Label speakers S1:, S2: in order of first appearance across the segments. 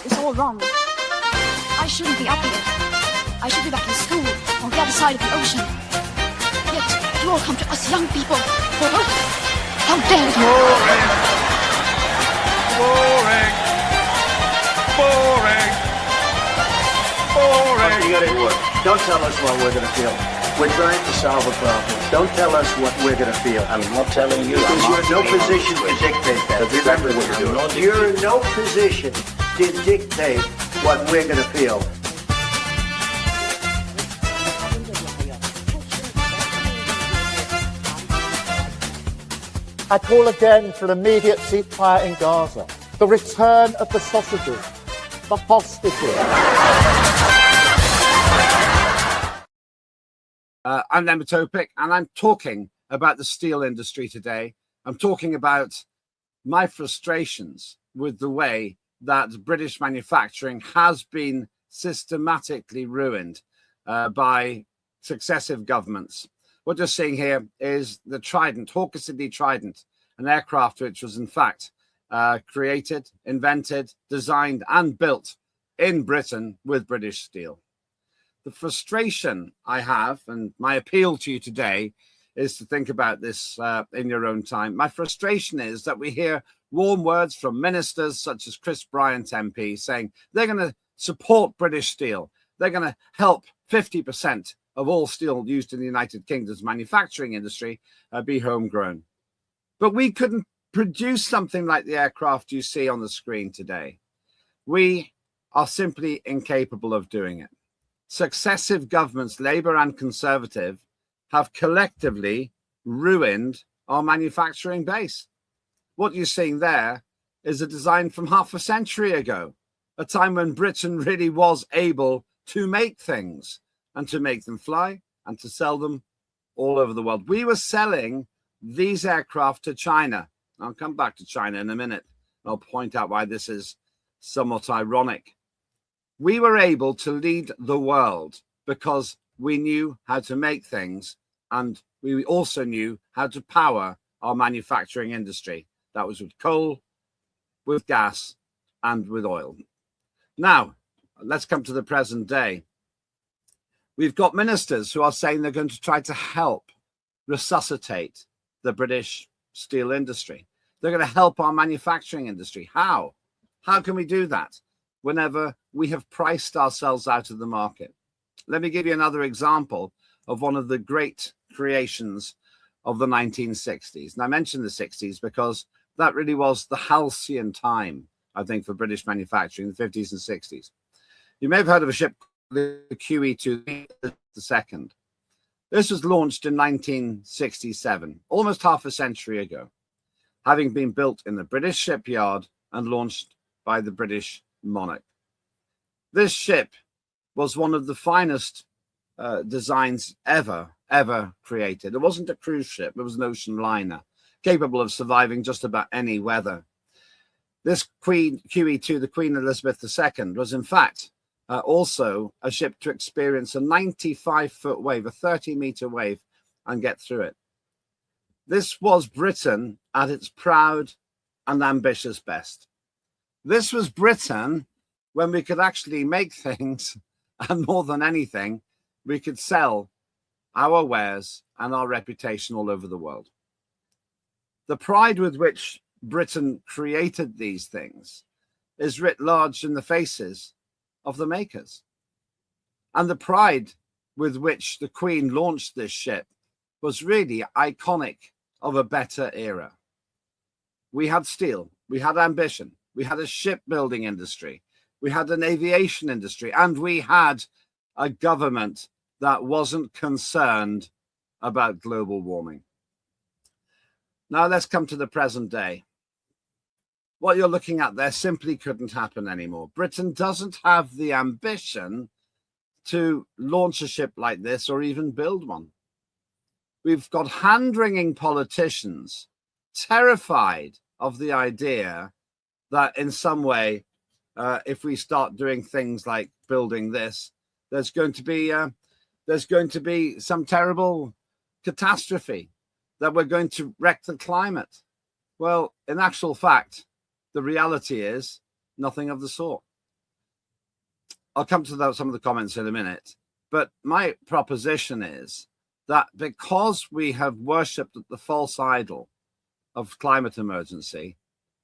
S1: It's all wrong. I shouldn't be up here. I should be back in school on the other side of the ocean. Yet you all come to us young people for hope. How dare you?
S2: Boring. Boring. Boring.
S3: Okay, you got it work. Don't tell us what we're going to feel. We're trying to solve a problem. Don't tell us what we're going to feel.
S4: I'm not telling you.
S3: Because you're in no position to dictate that. Remember what you're doing. You're in no position to dictate what we're going to feel.
S5: I call again for an immediate ceasefire in Gaza, the return of the sausages, the hostages.
S6: I'm Lembit Öpik, and I'm talking about the steel industry today. I'm talking about my frustrations with the way that British manufacturing has been systematically ruined by successive governments. What you're seeing here is the Trident, Hawker Siddeley Trident, an aircraft which was in fact created, invented, designed and built in Britain with British steel. The frustration I have, and my appeal to you today, is to think about this in your own time. My frustration is that we hear warm words from ministers such as Chris Bryant MP saying they're going to support British steel. They're going to help 50% of all steel used in the United Kingdom's manufacturing industry be homegrown. But we couldn't produce something like the aircraft you see on the screen today. We are simply incapable of doing it. Successive governments, Labour and Conservative, have collectively ruined our manufacturing base. What you're seeing there is a design from half a century ago, a time when Britain really was able to make things and to make them fly and to sell them all over the world. We were selling these aircraft to China. I'll come back to China in a minute. I'll point out why this is somewhat ironic. We were able to lead the world because we knew how to make things, and we also knew how to power our manufacturing industry. That was with coal, with gas, and with oil. Now, let's come to the present day. We've got ministers who are saying they're going to try to help resuscitate the British steel industry. They're going to help our manufacturing industry. How? How can we do that whenever we have priced ourselves out of the market? Let me give you another example of one of the great creations of the 1960s. And I mentioned the 60s because that really was the halcyon time, I think, for British manufacturing, the 50s and 60s. You may have heard of a ship, the QE2, the second. This was launched in 1967, almost half a century ago, having been built in the British shipyard and launched by the British monarch. This ship was one of the finest designs ever created. It wasn't a cruise ship, it was an ocean liner, capable of surviving just about any weather. This QE2, the Queen Elizabeth II, was in fact also a ship to experience a 95-foot wave, a 30-meter wave, and get through it. This was Britain at its proud and ambitious best. This was Britain when we could actually make things, and more than anything, we could sell our wares and our reputation all over the world. The pride with which Britain created these things is writ large in the faces of the makers. And the pride with which the Queen launched this ship was really iconic of a better era. We had steel, we had ambition, we had a shipbuilding industry, we had an aviation industry, and we had a government that wasn't concerned about global warming. Now let's come to the present day. What you're looking at there simply couldn't happen anymore. Britain doesn't have the ambition to launch a ship like this or even build one. We've got hand-wringing politicians terrified of the idea that in some way, if we start doing things like building this, there's going to be some terrible catastrophe, that we're going to wreck the climate. Well, in actual fact, the reality is nothing of the sort. I'll come to some of the comments in a minute. But my proposition is that because we have worshipped at the false idol of climate emergency,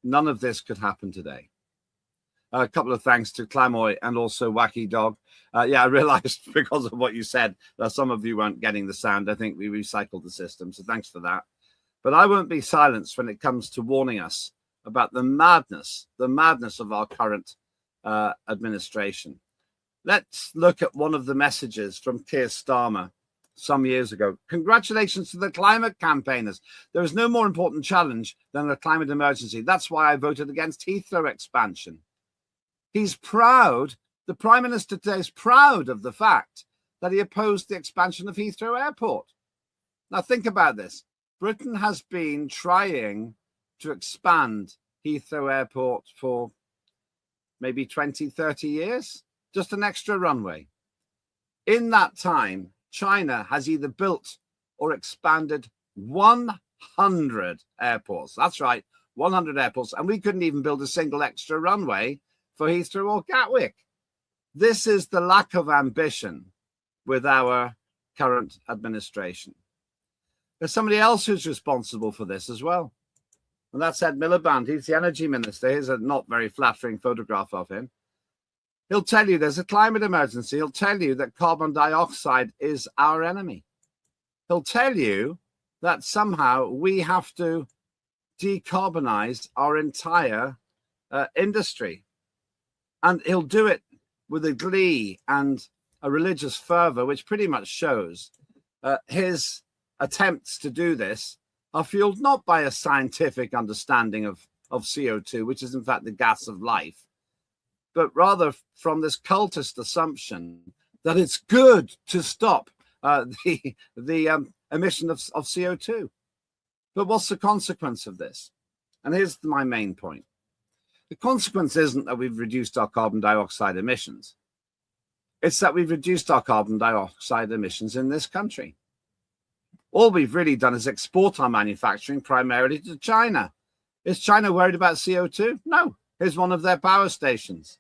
S6: none of this could happen today. A couple of thanks to Clamoy and also Wacky Dog. Yeah, I realized because of what you said that some of you weren't getting the sound. I think we recycled the system, so thanks for that. But I won't be silenced when it comes to warning us about the madness of our current administration. Let's look at one of the messages from Keir Starmer some years ago. Congratulations to the climate campaigners. There is no more important challenge than a climate emergency. That's why I voted against Heathrow expansion. He's proud, the Prime Minister today is proud of the fact that he opposed the expansion of Heathrow Airport. Now think about this. Britain has been trying to expand Heathrow Airport for maybe 20, 30 years, just an extra runway. In that time, China has either built or expanded 100 airports. That's right, 100 airports. And we couldn't even build a single extra runway for Heathrow or Gatwick. This is the lack of ambition with our current administration. There's somebody else who's responsible for this as well. And that's Ed Miliband. He's the energy minister. Here's a not very flattering photograph of him. He'll tell you there's a climate emergency. He'll tell you that carbon dioxide is our enemy. He'll tell you that somehow we have to decarbonize our entire industry. And he'll do it with a glee and a religious fervor, which pretty much shows his attempts to do this are fueled not by a scientific understanding of CO2, which is in fact the gas of life, but rather from this cultist assumption that it's good to stop the emission of CO2. But what's the consequence of this? And here's my main point. The consequence isn't that we've reduced our carbon dioxide emissions. It's that we've reduced our carbon dioxide emissions in this country. All we've really done is export our manufacturing primarily to China. Is China worried about CO2? No. Here's one of their power stations.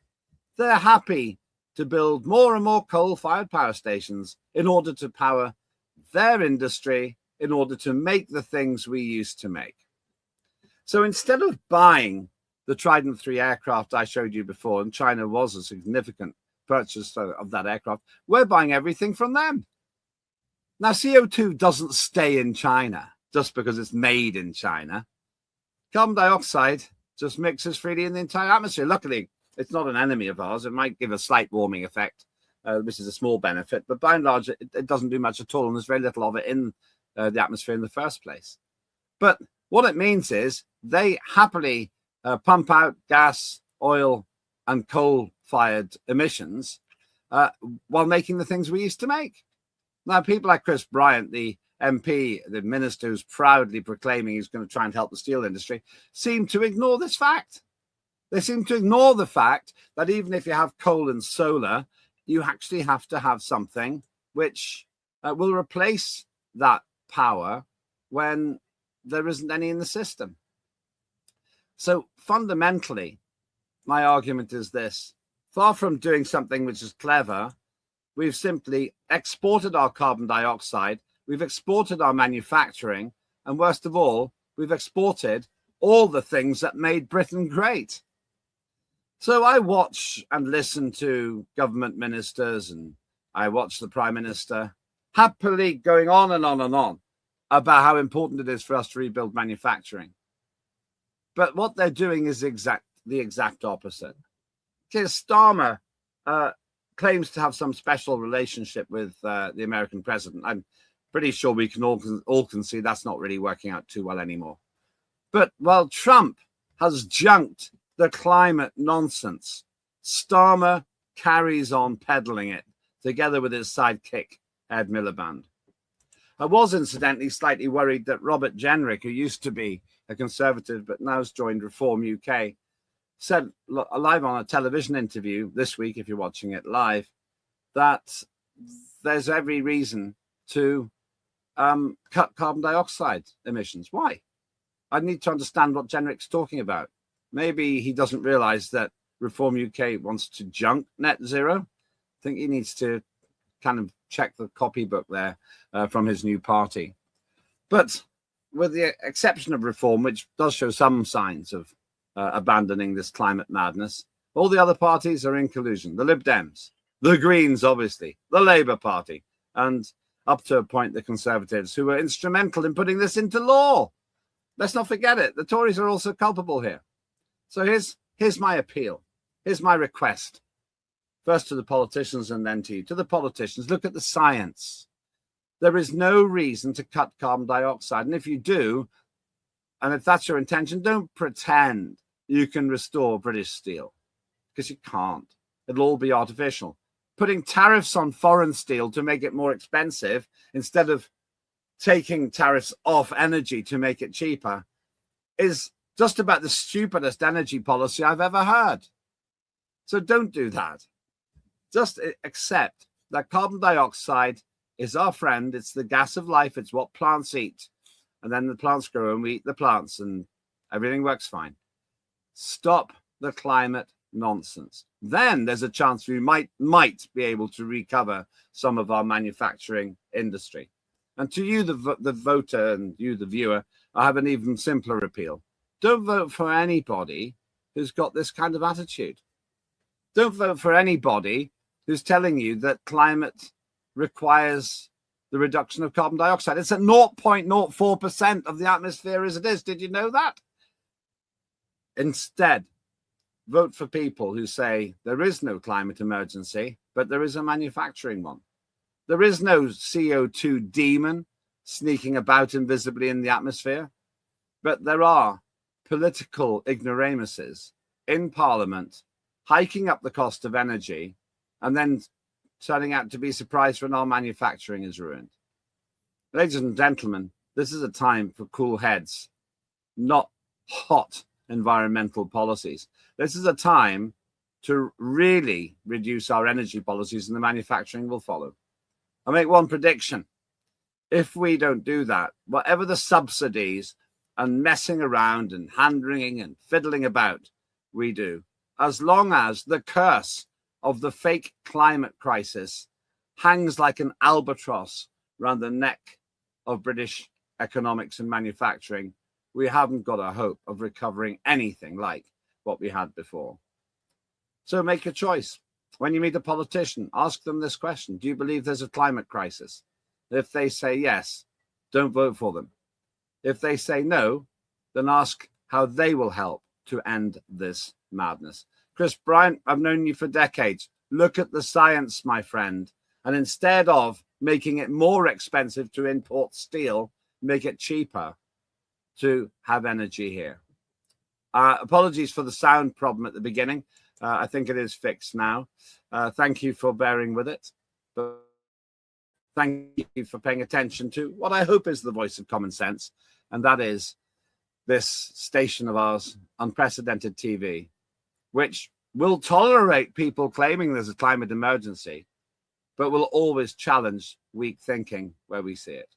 S6: They're happy to build more and more coal-fired power stations in order to power their industry, in order to make the things we used to make. So instead of buying the Trident 3 aircraft I showed you before, and China was a significant purchaser of that aircraft, we're buying everything from them. Now, CO2 doesn't stay in China just because it's made in China. Carbon dioxide just mixes freely in the entire atmosphere. Luckily, it's not an enemy of ours. It might give a slight warming effect, which is a small benefit, but by and large, it doesn't do much at all, and there's very little of it in the atmosphere in the first place. But what it means is they happily pump out gas, oil, and coal-fired emissions while making the things we used to make. Now, people like Chris Bryant, the MP, the minister who's proudly proclaiming he's going to try and help the steel industry, seem to ignore this fact. They seem to ignore the fact that even if you have coal and solar, you actually have to have something which will replace that power when there isn't any in the system. So fundamentally, my argument is this. Far from doing something which is clever, we've simply exported our carbon dioxide, we've exported our manufacturing, and worst of all, we've exported all the things that made Britain great. So I watch and listen to government ministers, and I watch the Prime Minister happily going on and on and on about how important it is for us to rebuild manufacturing. But what they're doing is the exact opposite. Keir Starmer claims to have some special relationship with the American president. I'm pretty sure we can all concede that's not really working out too well anymore. But while Trump has junked the climate nonsense, Starmer carries on peddling it together with his sidekick, Ed Miliband. I was incidentally slightly worried that Robert Jenrick, who used to be a Conservative but now has joined Reform UK, said live on a television interview this week, if you're watching it live, that there's every reason to cut carbon dioxide emissions. Why? I need to understand what Jenrick's talking about. Maybe he doesn't realize that Reform UK wants to junk net zero. think he needs to kind of check the copybook there from his new party. But with the exception of Reform, which does show some signs of abandoning this climate madness, all the other parties are in collusion. The Lib Dems, the Greens, obviously, the Labour Party, and up to a point, the Conservatives, who were instrumental in putting this into law. Let's not forget it. The Tories are also culpable here. So here's my appeal. Here's my request. First to the politicians and then to you. To the politicians, look at the science. There is no reason to cut carbon dioxide. And if you do, and if that's your intention, don't pretend you can restore British steel, because you can't. It'll all be artificial. Putting tariffs on foreign steel to make it more expensive instead of taking tariffs off energy to make it cheaper is just about the stupidest energy policy I've ever heard. So don't do that. Just accept that carbon dioxide is our friend. It's the gas of life. It's what plants eat. And then the plants grow and we eat the plants and everything works fine. Stop the climate nonsense. Then there's a chance we might be able to recover some of our manufacturing industry. And to you, the voter, and you, the viewer, I have an even simpler appeal. Don't vote for anybody who's got this kind of attitude. Don't vote for anybody who's telling you that climate requires the reduction of carbon dioxide. It's at 0.04% of the atmosphere as it is. Did you know that? Instead, vote for people who say there is no climate emergency, but there is a manufacturing one. There is no CO2 demon sneaking about invisibly in the atmosphere, but there are political ignoramuses in Parliament hiking up the cost of energy and then turning out to be surprised when our manufacturing is ruined. Ladies and gentlemen, this is a time for cool heads, not hot environmental policies. This is a time to really reduce our energy policies, and the manufacturing will follow. I'll make one prediction. If we don't do that, whatever the subsidies and messing around and hand-wringing and fiddling about we do, as long as the curse of the fake climate crisis hangs like an albatross around the neck of British economics and manufacturing, we haven't got a hope of recovering anything like what we had before. So make a choice. When you meet a politician, ask them this question. Do you believe there's a climate crisis? If they say yes, don't vote for them. If they say no, then ask how they will help to end this madness. Chris Bryant, I've known you for decades. Look at the science, my friend. And instead of making it more expensive to import steel, make it cheaper to have energy here. Apologies for the sound problem at the beginning. I think it is fixed now. Thank you for bearing with it. But thank you for paying attention to what I hope is the voice of common sense, and that is this station of ours, Unprecedented TV, which will tolerate people claiming there's a climate emergency, but will always challenge weak thinking where we see it.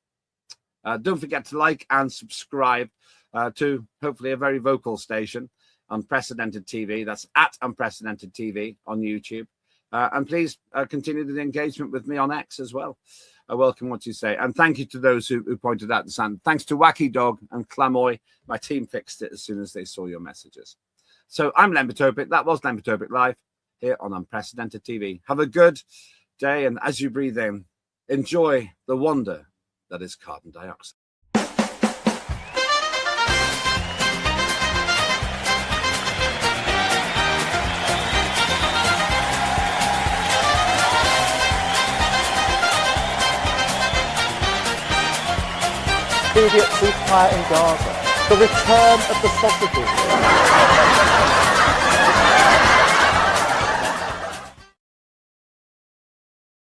S6: Don't forget to like and subscribe to hopefully a very vocal station, Unprecedented TV. That's at Unprecedented TV on YouTube. And please continue the engagement with me on X as well. I welcome what you say. And thank you to those who pointed out the sound. Thanks to Wacky Dog and Clamoy. My team fixed it as soon as they saw your messages. So I'm Lembit Öpik. That was Lembit Öpik Live here on Unprecedented TV. Have a good day. And as you breathe in, enjoy the wonder that is carbon dioxide.
S5: Immediate ceasefire in Gaza. The return of the sausages.